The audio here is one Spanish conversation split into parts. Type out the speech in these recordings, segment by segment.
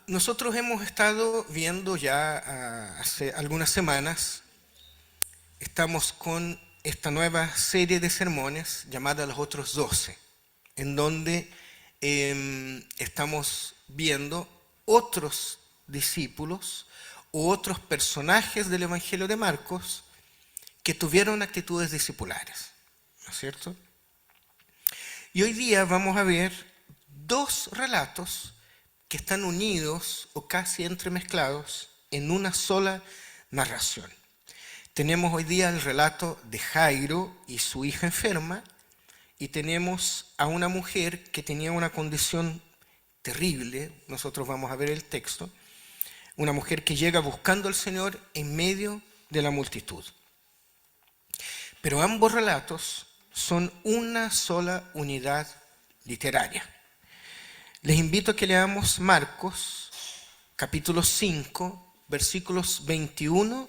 Nosotros hemos estado viendo ya hace algunas semanas, estamos con esta nueva serie de sermones llamada Los Otros 12, en donde estamos viendo otros discípulos u otros personajes del Evangelio de Marcos que tuvieron actitudes discipulares, ¿no es cierto? Y hoy día vamos a ver dos relatos que están unidos o casi entremezclados en una sola narración. Tenemos hoy día el relato de Jairo y su hija enferma, y tenemos a una mujer que tenía una condición terrible. Nosotros vamos a ver el texto. Una mujer que llega buscando al Señor en medio de la multitud. Pero ambos relatos son una sola unidad literaria. Les invito a que leamos Marcos, capítulo 5, versículos 21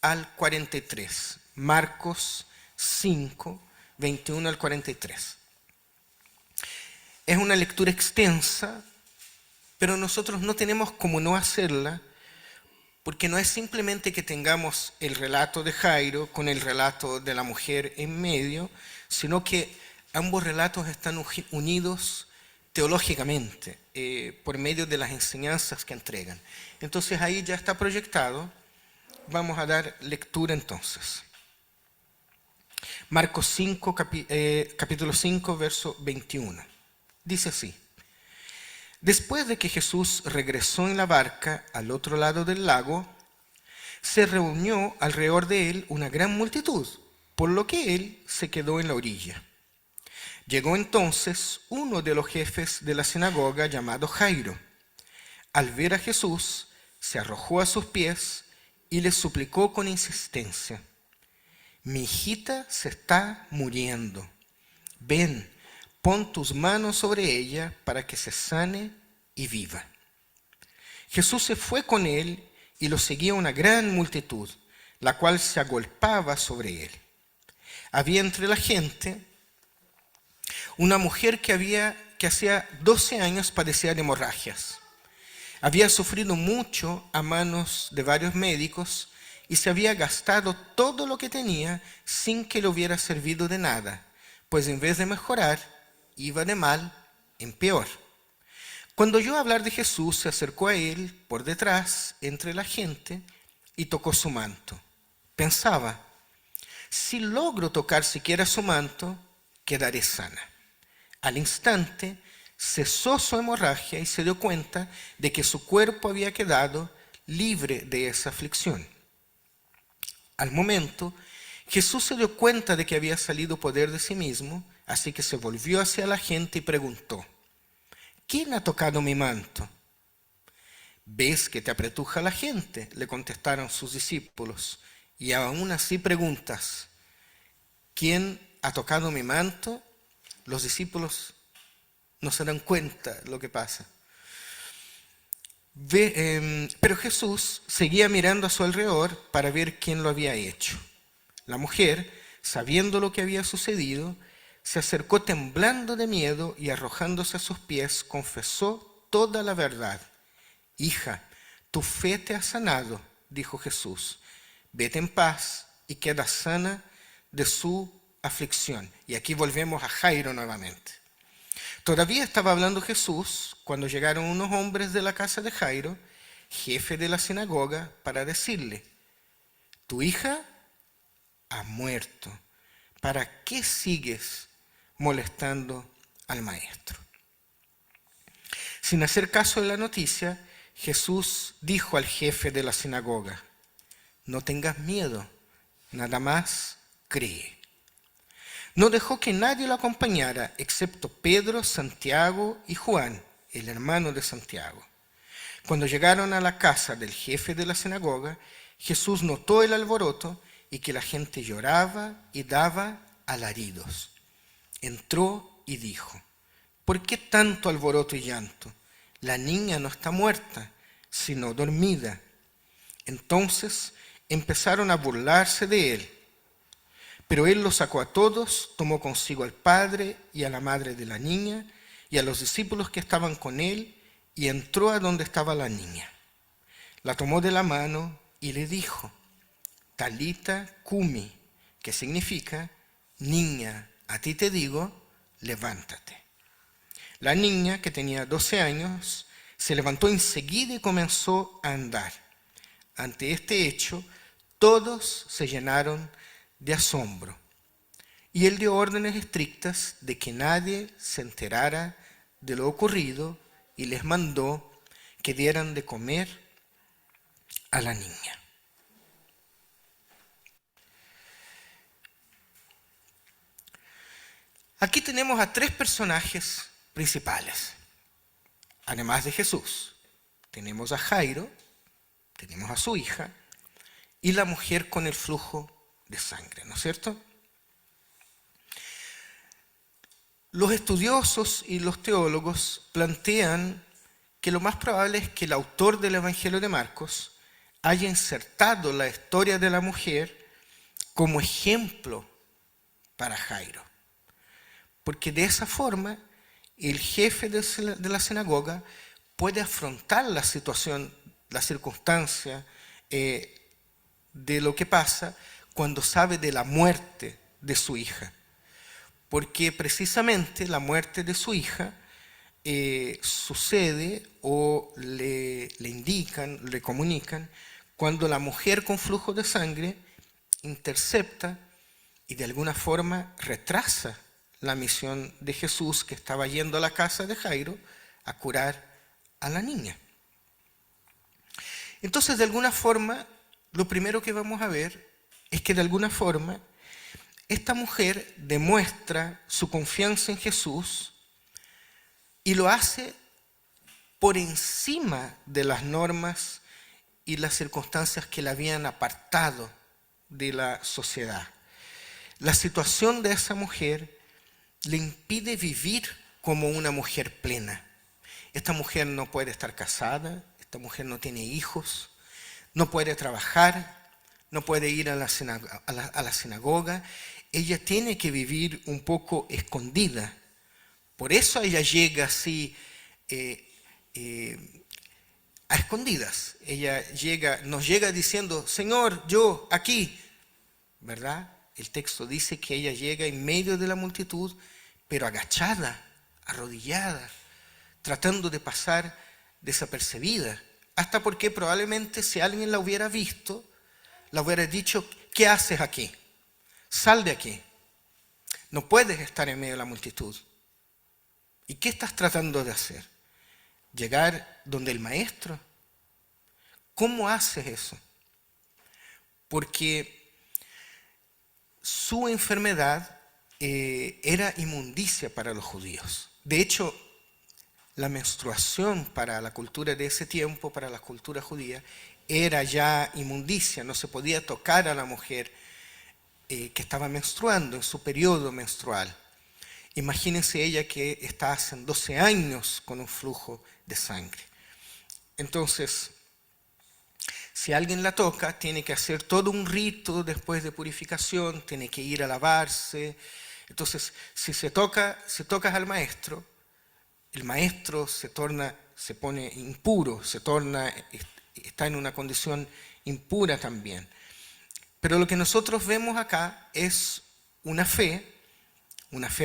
al 43. Marcos 5, 21 al 43. Es una lectura extensa, pero nosotros no tenemos cómo no hacerla, porque no es simplemente que tengamos el relato de Jairo con el relato de la mujer en medio, sino que ambos relatos están unidos teológicamente, por medio de las enseñanzas que entregan. Entonces ahí ya está proyectado. Vamos a dar lectura entonces. Marcos 5, capítulo 5, verso 21. Dice así: Después de que Jesús regresó en la barca al otro lado del lago, se reunió alrededor de él una gran multitud, por lo que él se quedó en la orilla. Llegó entonces uno de los jefes de la sinagoga llamado Jairo. Al ver a Jesús, se arrojó a sus pies y le suplicó con insistencia: Mi hijita se está muriendo. Ven, pon tus manos sobre ella para que se sane y viva. Jesús se fue con él y lo seguía una gran multitud, la cual se agolpaba sobre él. Había entre la gente una mujer que hacía 12 años padecía de hemorragias. Había sufrido mucho a manos de varios médicos y se había gastado todo lo que tenía sin que le hubiera servido de nada, pues en vez de mejorar, iba de mal en peor. Cuando oyó hablar de Jesús, se acercó a él por detrás, entre la gente, y tocó su manto. Pensaba: si logro tocar siquiera su manto, quedaré sana. Al instante cesó su hemorragia y se dio cuenta de que su cuerpo había quedado libre de esa aflicción. Al momento, Jesús se dio cuenta de que había salido poder de sí mismo, así que se volvió hacia la gente y preguntó: ¿Quién ha tocado mi manto? ¿Ves que te apretuja la gente?, le contestaron sus discípulos, y aún así preguntas: ¿quién ha tocado mi manto? Los discípulos no se dan cuenta de lo que pasa. Pero Jesús seguía mirando a su alrededor para ver quién lo había hecho. La mujer, sabiendo lo que había sucedido, se acercó temblando de miedo y arrojándose a sus pies, confesó toda la verdad. Hija, tu fe te ha sanado, dijo Jesús. Vete en paz y queda sana de su aflicción. Y aquí volvemos a Jairo nuevamente. Todavía estaba hablando Jesús cuando llegaron unos hombres de la casa de Jairo, jefe de la sinagoga, para decirle: tu hija ha muerto. ¿Para qué sigues molestando al maestro? Sin hacer caso de la noticia, Jesús dijo al jefe de la sinagoga: no tengas miedo, nada más cree. No dejó que nadie lo acompañara, excepto Pedro, Santiago y Juan, el hermano de Santiago. Cuando llegaron a la casa del jefe de la sinagoga, Jesús notó el alboroto y que la gente lloraba y daba alaridos. Entró y dijo: ¿por qué tanto alboroto y llanto? La niña no está muerta, sino dormida. Entonces empezaron a burlarse de él. Pero él los sacó a todos, tomó consigo al padre y a la madre de la niña y a los discípulos que estaban con él y entró a donde estaba la niña. La tomó de la mano y le dijo, Talita cumi, que significa, niña, a ti te digo, levántate. La niña, que tenía 12 años, se levantó enseguida y comenzó a andar. Ante este hecho, todos se llenaron de asombro. Y él dio órdenes estrictas de que nadie se enterara de lo ocurrido y les mandó que dieran de comer a la niña. Aquí tenemos a 3 personajes principales. Además de Jesús, tenemos a Jairo, tenemos a su hija y la mujer con el flujo de sangre, ¿no es cierto? Los estudiosos y los teólogos plantean que lo más probable es que el autor del Evangelio de Marcos haya insertado la historia de la mujer como ejemplo para Jairo. Porque de esa forma el jefe de la sinagoga puede afrontar la situación, la circunstancia de lo que pasa cuando sabe de la muerte de su hija. Porque precisamente la muerte de su hija sucede o le indican, le comunican, cuando la mujer con flujo de sangre intercepta y de alguna forma retrasa la misión de Jesús, que estaba yendo a la casa de Jairo a curar a la niña. Entonces, de alguna forma, lo primero que vamos a ver es que de alguna forma esta mujer demuestra su confianza en Jesús y lo hace por encima de las normas y las circunstancias que la habían apartado de la sociedad. La situación de esa mujer le impide vivir como una mujer plena. Esta mujer no puede estar casada, esta mujer no tiene hijos, no puede trabajar, no puede ir a la sinagoga. Ella tiene que vivir un poco escondida. Por eso ella llega así a escondidas. Ella nos llega diciendo, Señor, yo aquí, ¿verdad? El texto dice que ella llega en medio de la multitud, pero agachada, arrodillada, tratando de pasar desapercibida. Hasta porque probablemente si alguien la hubiera visto, la hubiera dicho, ¿qué haces aquí? Sal de aquí. No puedes estar en medio de la multitud. ¿Y qué estás tratando de hacer? ¿Llegar donde el maestro? ¿Cómo haces eso? Porque su enfermedad era inmundicia para los judíos. De hecho, la menstruación para la cultura de ese tiempo, para la cultura judía, era ya inmundicia. No se podía tocar a la mujer que estaba menstruando, en su periodo menstrual. Imagínense ella que está hace 12 años con un flujo de sangre. Entonces, si alguien la toca, tiene que hacer todo un rito después de purificación, tiene que ir a lavarse. Entonces, si tocas al maestro, el maestro se pone impuro, está en una condición impura también. Pero lo que nosotros vemos acá es una fe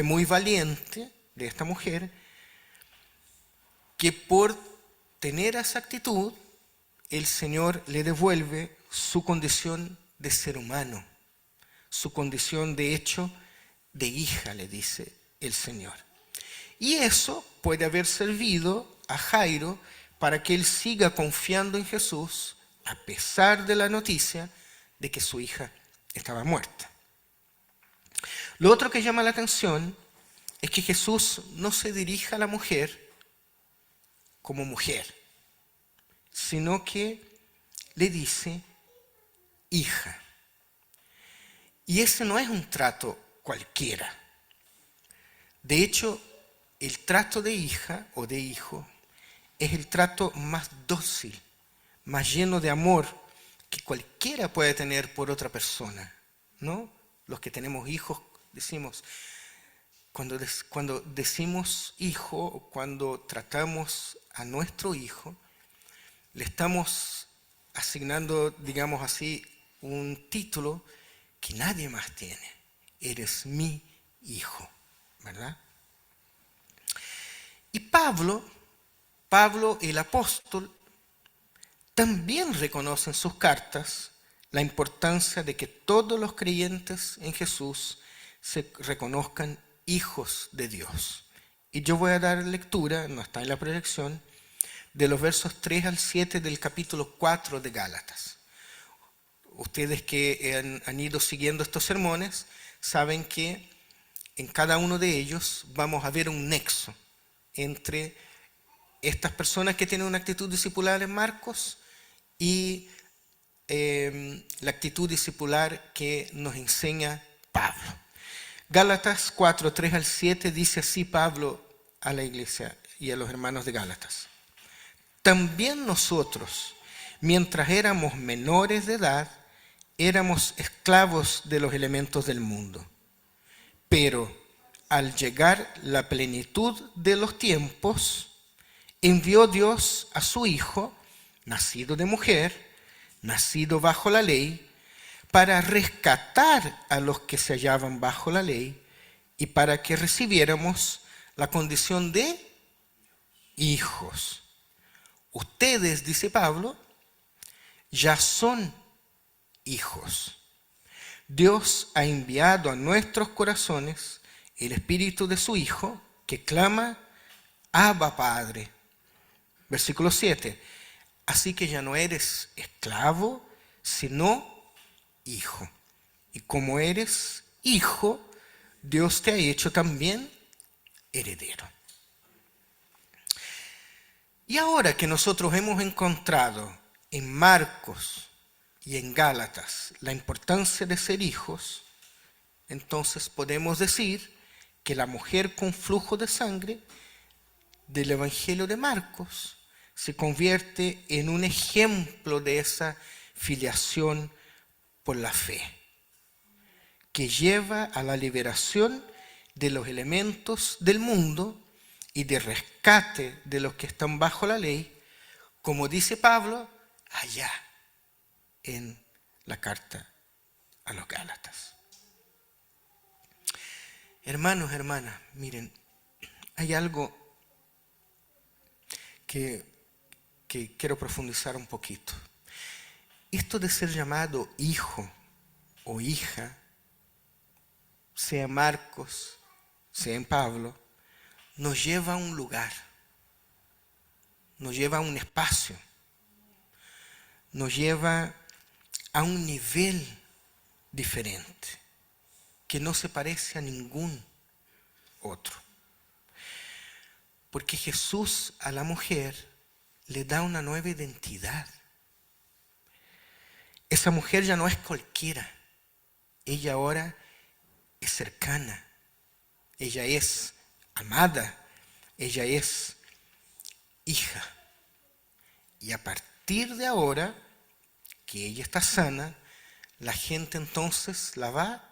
muy valiente de esta mujer, que por tener esa actitud, el Señor le devuelve su condición de ser humano, su condición de hecho de hija, le dice el Señor. Y eso puede haber servido a Jairo para que él siga confiando en Jesús a pesar de la noticia de que su hija estaba muerta. Lo otro que llama la atención es que Jesús no se dirige a la mujer como mujer, sino que le dice hija. Y ese no es un trato cualquiera. De hecho, el trato de hija o de hijo es el trato más dócil, más lleno de amor que cualquiera puede tener por otra persona, ¿no? Los que tenemos hijos decimos, cuando decimos hijo o cuando tratamos a nuestro hijo, le estamos asignando, digamos así, un título que nadie más tiene. Eres mi hijo, ¿verdad? Y Pablo el apóstol, también reconoce en sus cartas la importancia de que todos los creyentes en Jesús se reconozcan hijos de Dios. Y yo voy a dar lectura, no está en la proyección, de los versos 3 al 7 del capítulo 4 de Gálatas. Ustedes que han ido siguiendo estos sermones saben que en cada uno de ellos vamos a ver un nexo entre estas personas que tienen una actitud discipular en Marcos y la actitud discipular que nos enseña Pablo. Gálatas 4, 3 al 7 dice así Pablo a la iglesia y a los hermanos de Gálatas. También nosotros, mientras éramos menores de edad, éramos esclavos de los elementos del mundo. Pero al llegar la plenitud de los tiempos, envió Dios a su Hijo, nacido de mujer, nacido bajo la ley, para rescatar a los que se hallaban bajo la ley y para que recibiéramos la condición de hijos. Ustedes, dice Pablo, ya son hijos. Dios ha enviado a nuestros corazones el espíritu de su Hijo que clama, Abba Padre. Versículo 7. Así que ya no eres esclavo, sino hijo. Y como eres hijo, Dios te ha hecho también heredero. Y ahora que nosotros hemos encontrado en Marcos y en Gálatas la importancia de ser hijos, entonces podemos decir que la mujer con flujo de sangre del Evangelio de Marcos se convierte en un ejemplo de esa filiación por la fe, que lleva a la liberación de los elementos del mundo y de rescate de los que están bajo la ley, como dice Pablo allá en la carta a los Gálatas. Hermanos, hermanas, miren, hay algo que quiero profundizar un poquito. Esto de ser llamado hijo o hija, sea en Marcos, sea en Pablo, nos lleva a un lugar, nos lleva a un espacio, nos lleva a un nivel diferente, que no se parece a ningún otro. Porque Jesús a la mujer le da una nueva identidad. Esa mujer ya no es cualquiera. Ella ahora es cercana. Ella es amada. Ella es hija. Y a partir de ahora, que ella está sana, la gente entonces la va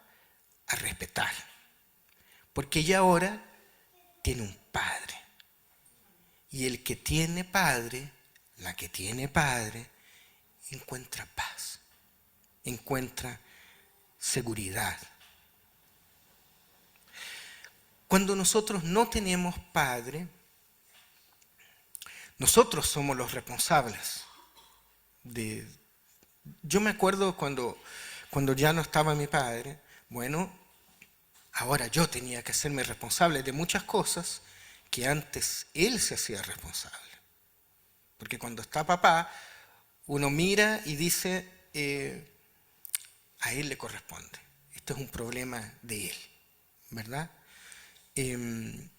a respetar. Porque ella ahora tiene un padre. Y el que tiene padre, la que tiene padre, encuentra paz, encuentra seguridad. Cuando nosotros no tenemos padre, nosotros somos los responsables. Yo me acuerdo cuando ya no estaba mi padre, bueno, ahora yo tenía que hacerme responsable de muchas cosas que antes él se hacía responsable. Porque cuando está papá, uno mira y dice, a él le corresponde. Esto es un problema de él, ¿verdad? Les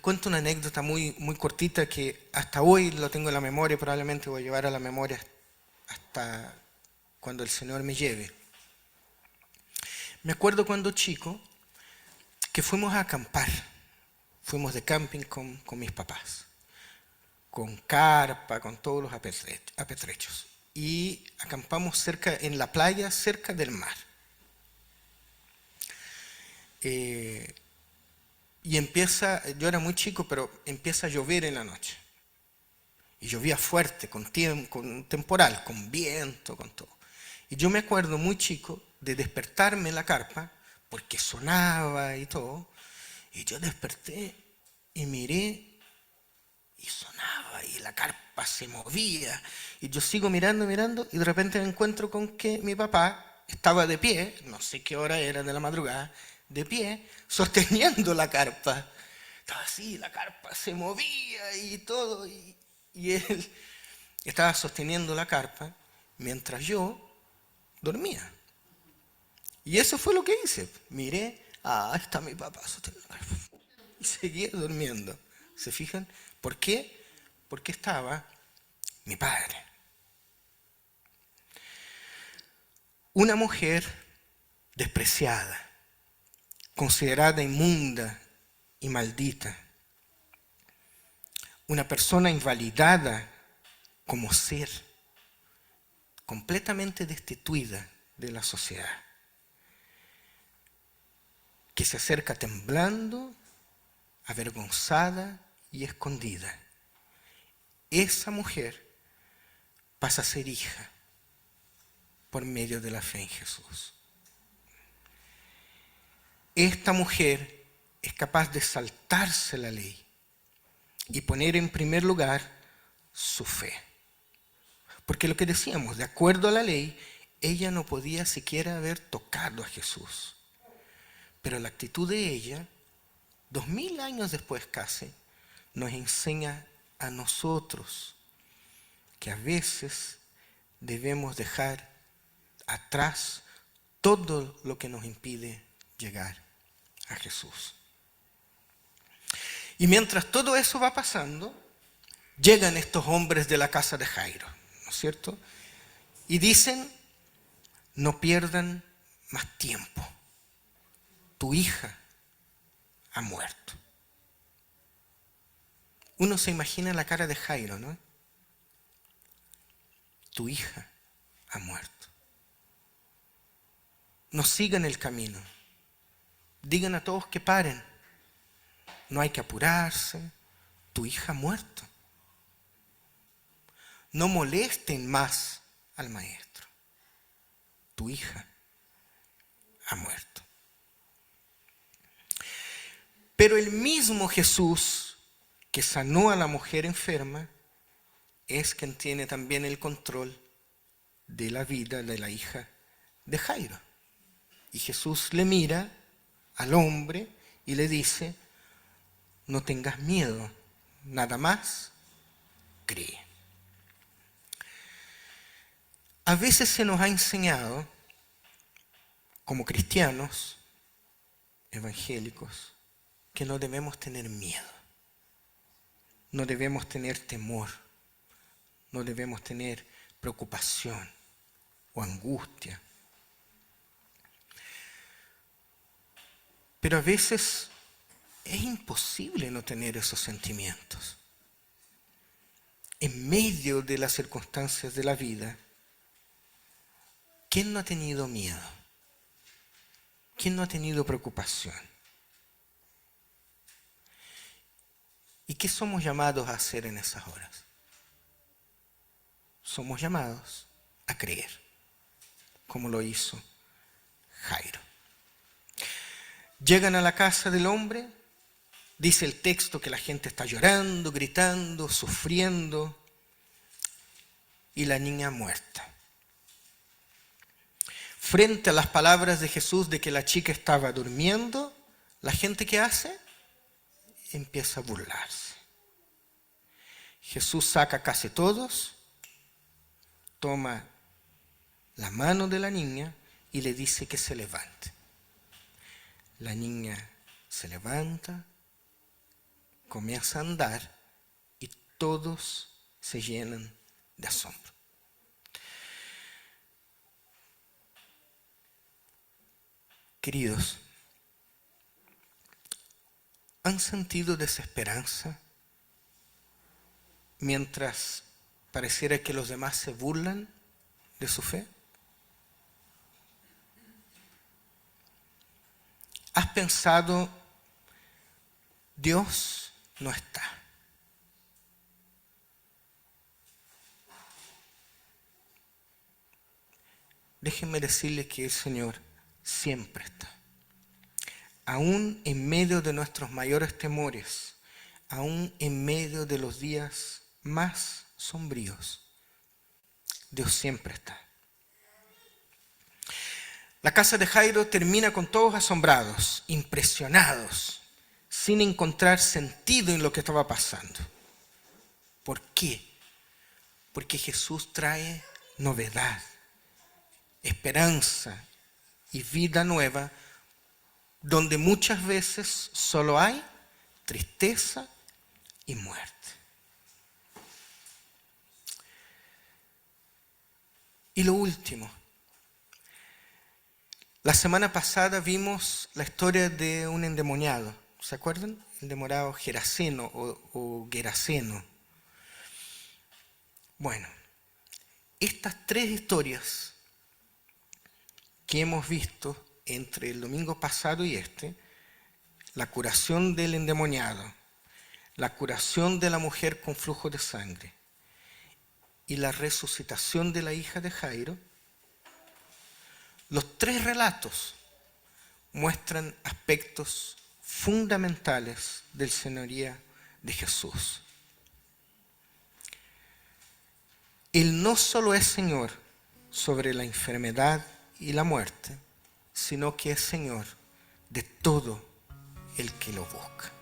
cuento una anécdota muy, muy cortita que hasta hoy lo tengo en la memoria, probablemente voy a llevar a la memoria hasta cuando el Señor me lleve. Me acuerdo cuando chico que fuimos a acampar. Fuimos de camping con mis papás, con carpa, con todos los apetrechos. Y acampamos en la playa, cerca del mar. y yo era muy chico, pero empieza a llover en la noche. Y llovía fuerte, con temporal, con viento, con todo. Y yo me acuerdo muy chico de despertarme en la carpa, porque sonaba y todo. Y yo desperté y miré y sonaba y la carpa se movía. Y yo sigo mirando, mirando y de repente me encuentro con que mi papá estaba de pie, no sé qué hora era de la madrugada, de pie, sosteniendo la carpa. Estaba así, la carpa se movía y todo. Y él estaba sosteniendo la carpa mientras yo dormía. Y eso fue lo que hice. Miré, está mi papá sosteniendo la carpa. Y seguía durmiendo. ¿Se fijan? ¿Por qué? Porque estaba mi padre. Una mujer despreciada, considerada inmunda y maldita. Una persona invalidada como ser, completamente destituida de la sociedad, que se acerca temblando, avergonzada y escondida. Esa mujer pasa a ser hija por medio de la fe en Jesús. Esta mujer es capaz de saltarse la ley y poner en primer lugar su fe. Porque lo que decíamos, de acuerdo a la ley, ella no podía siquiera haber tocado a Jesús. Pero la actitud de ella, 2000 años después casi, nos enseña a nosotros que a veces debemos dejar atrás todo lo que nos impide llegar a Jesús. Y mientras todo eso va pasando, llegan estos hombres de la casa de Jairo, ¿no es cierto? Y dicen, no pierdan más tiempo, tu hija ha muerto. Uno se imagina la cara de Jairo, ¿no? Tu hija ha muerto. No sigan el camino. Digan a todos que paren. No hay que apurarse. Tu hija ha muerto. No molesten más al maestro. Tu hija ha muerto. Pero el mismo Jesús que sanó a la mujer enferma es quien tiene también el control de la vida de la hija de Jairo. Y Jesús le mira al hombre y le dice, no tengas miedo, nada más cree. A veces se nos ha enseñado, como cristianos evangélicos, que no debemos tener miedo, no debemos tener temor, no debemos tener preocupación o angustia. Pero a veces es imposible no tener esos sentimientos. En medio de las circunstancias de la vida, ¿quién no ha tenido miedo? ¿Quién no ha tenido preocupación? ¿Y qué somos llamados a hacer en esas horas? Somos llamados a creer, como lo hizo Jairo. Llegan a la casa del hombre, dice el texto que la gente está llorando, gritando, sufriendo, y la niña muerta. Frente a las palabras de Jesús de que la chica estaba durmiendo, la gente ¿qué hace? Empieza a burlarse. Jesús saca casi todos, toma la mano de la niña y le dice que se levante. La niña se levanta, comienza a andar y todos se llenan de asombro. Queridos, ¿han sentido desesperanza mientras pareciera que los demás se burlan de su fe? ¿Has pensado Dios no está. Déjenme decirles que el Señor siempre está. Aún en medio de nuestros mayores temores, aún en medio de los días más sombríos, Dios siempre está. La casa de Jairo termina con todos asombrados, impresionados, sin encontrar sentido en lo que estaba pasando. ¿Por qué? Porque Jesús trae novedad, esperanza y vida nueva, donde muchas veces solo hay tristeza y muerte. Y lo último, la semana pasada vimos la historia de un endemoniado. ¿Se acuerdan? El endemoniado Geraseno o Geraseno. Bueno, estas tres historias que hemos visto entre el domingo pasado y la curación del endemoniado, la curación de la mujer con flujo de sangre y la resucitación de la hija de Jairo, los tres relatos muestran aspectos fundamentales del señorío de Jesús. Él no solo es Señor sobre la enfermedad y la muerte, sino que es Señor de todo el que lo busca.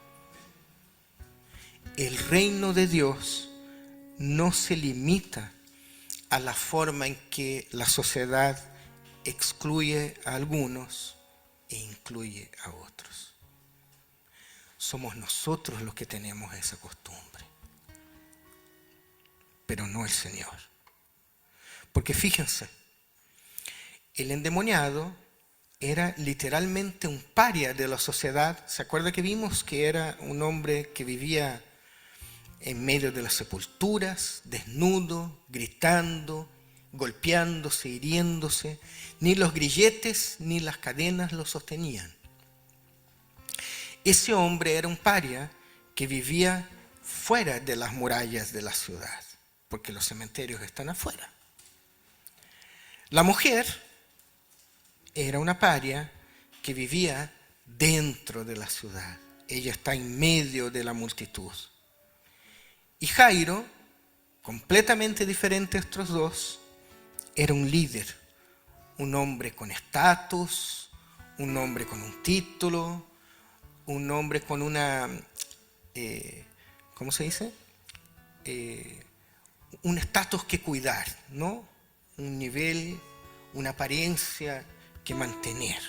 El reino de Dios no se limita a la forma en que la sociedad excluye a algunos e incluye a otros. Somos nosotros los que tenemos esa costumbre, pero no el Señor. Porque fíjense, el endemoniado era literalmente un paria de la sociedad. ¿Se acuerda que vimos que era un hombre que vivía en medio de las sepulturas, desnudo, gritando, golpeándose, hiriéndose? Ni los grilletes ni las cadenas lo sostenían. Ese hombre era un paria que vivía fuera de las murallas de la ciudad, porque los cementerios están afuera. La mujer era una paria que vivía dentro de la ciudad. Ella está en medio de la multitud. Y Jairo, completamente diferente a estos dos, era un líder, un hombre con estatus, un hombre con un título, un hombre con una, ¿cómo se dice? Un estatus que cuidar, ¿no? Un nivel, una apariencia que mantener.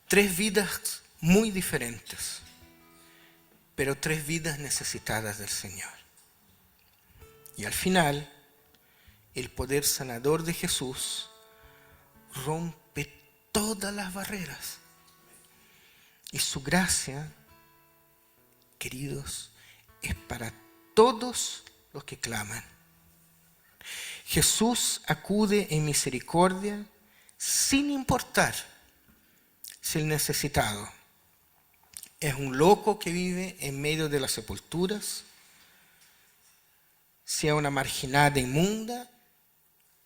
Tres vidas muy diferentes, pero tres vidas necesitadas del Señor. Y al final, el poder sanador de Jesús rompe todas las barreras. Y su gracia, queridos, es para todos los que claman. Jesús acude en misericordia sin importar si el necesitado es un loco que vive en medio de las sepulturas, si es una marginada inmunda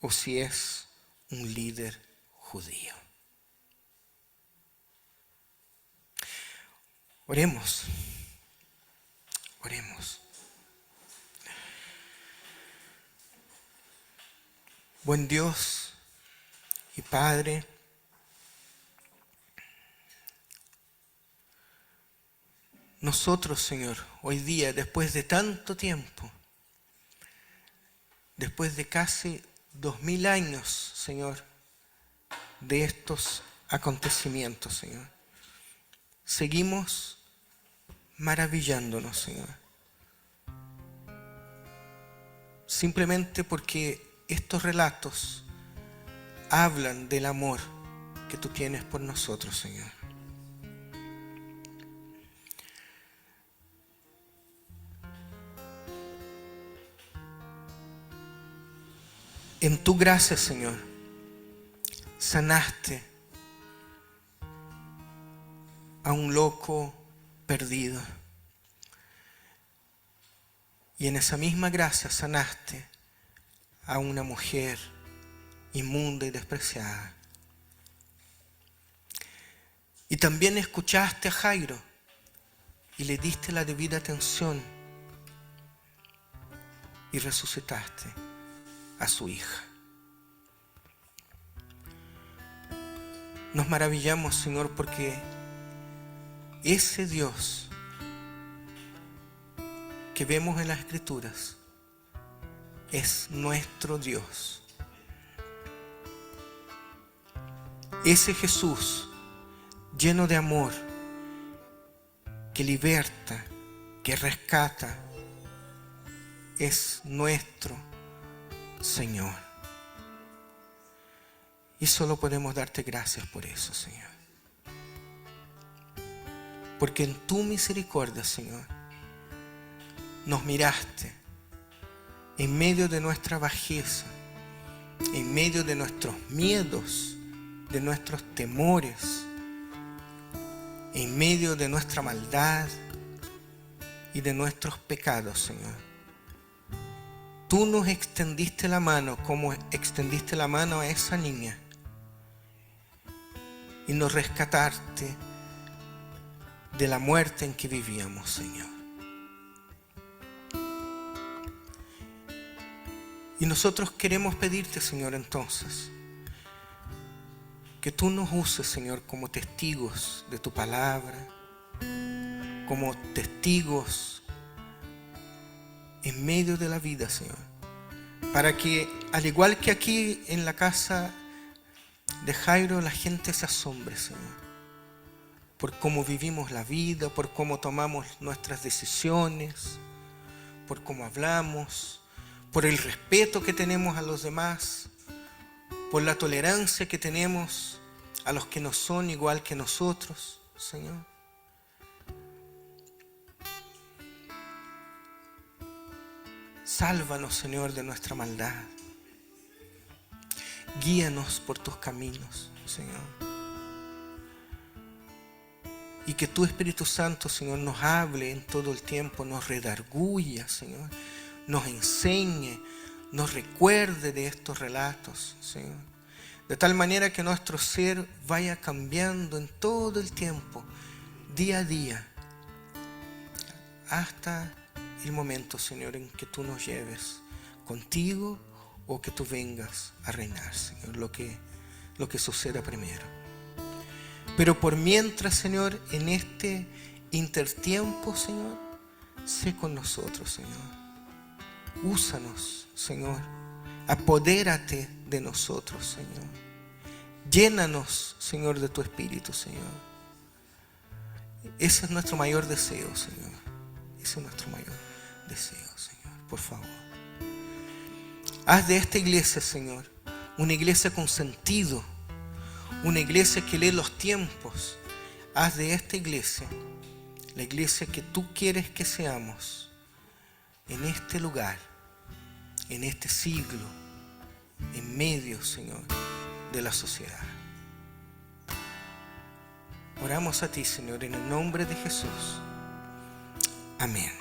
o si es un líder judío. Oremos. Oremos. Buen Dios y Padre, nosotros, Señor, hoy día, después de tanto tiempo, después de casi 2000 años, Señor, de estos acontecimientos, Señor, seguimos maravillándonos, Señor. Simplemente porque estos relatos hablan del amor que tú tienes por nosotros, Señor. En tu gracia, Señor, sanaste a un loco perdido. Y en esa misma gracia sanaste a una mujer inmunda y despreciada. Y también escuchaste a Jairo y le diste la debida atención y resucitaste a su hija. Nos maravillamos, Señor, porque ese Dios que vemos en las Escrituras es nuestro Dios. Ese Jesús lleno de amor, que liberta, que rescata, es nuestro Señor. Y solo podemos darte gracias por eso, Señor. Porque en tu misericordia, Señor, nos miraste en medio de nuestra bajeza, en medio de nuestros miedos, de nuestros temores, en medio de nuestra maldad y de nuestros pecados, Señor. Tú nos extendiste la mano como extendiste la mano a esa niña y nos rescataste de la muerte en que vivíamos, Señor. Y nosotros queremos pedirte, Señor, entonces, que tú nos uses, Señor, como testigos de tu palabra, como testigos en medio de la vida, Señor, para que, al igual que aquí en la casa de Jairo, la gente se asombre, Señor, por cómo vivimos la vida, por cómo tomamos nuestras decisiones, por cómo hablamos, por el respeto que tenemos a los demás, por la tolerancia que tenemos a los que no son igual que nosotros, Señor. Sálvanos, Señor, de nuestra maldad. Guíanos por tus caminos, Señor. Y que tu Espíritu Santo, Señor, nos hable en todo el tiempo, nos redarguya, Señor, nos enseñe, nos recuerde de estos relatos, Señor. De tal manera que nuestro ser vaya cambiando en todo el tiempo, día a día, hasta el momento, Señor, en que tú nos lleves contigo o que tú vengas a reinar, Señor, lo que suceda primero. Pero por mientras, Señor, en este intertiempo, Señor, sé con nosotros, Señor. Úsanos, Señor. Apodérate de nosotros, Señor. Llénanos, Señor, de tu Espíritu, Señor. Ese es nuestro mayor deseo, Señor. Ese es nuestro mayor deseo, Señor. Por favor. Haz de esta iglesia, Señor, una iglesia con sentido. Una iglesia que lee los tiempos. Haz de esta iglesia la iglesia que tú quieres que seamos en este lugar, en este siglo, en medio, Señor, de la sociedad. Oramos a ti, Señor, en el nombre de Jesús. Amén.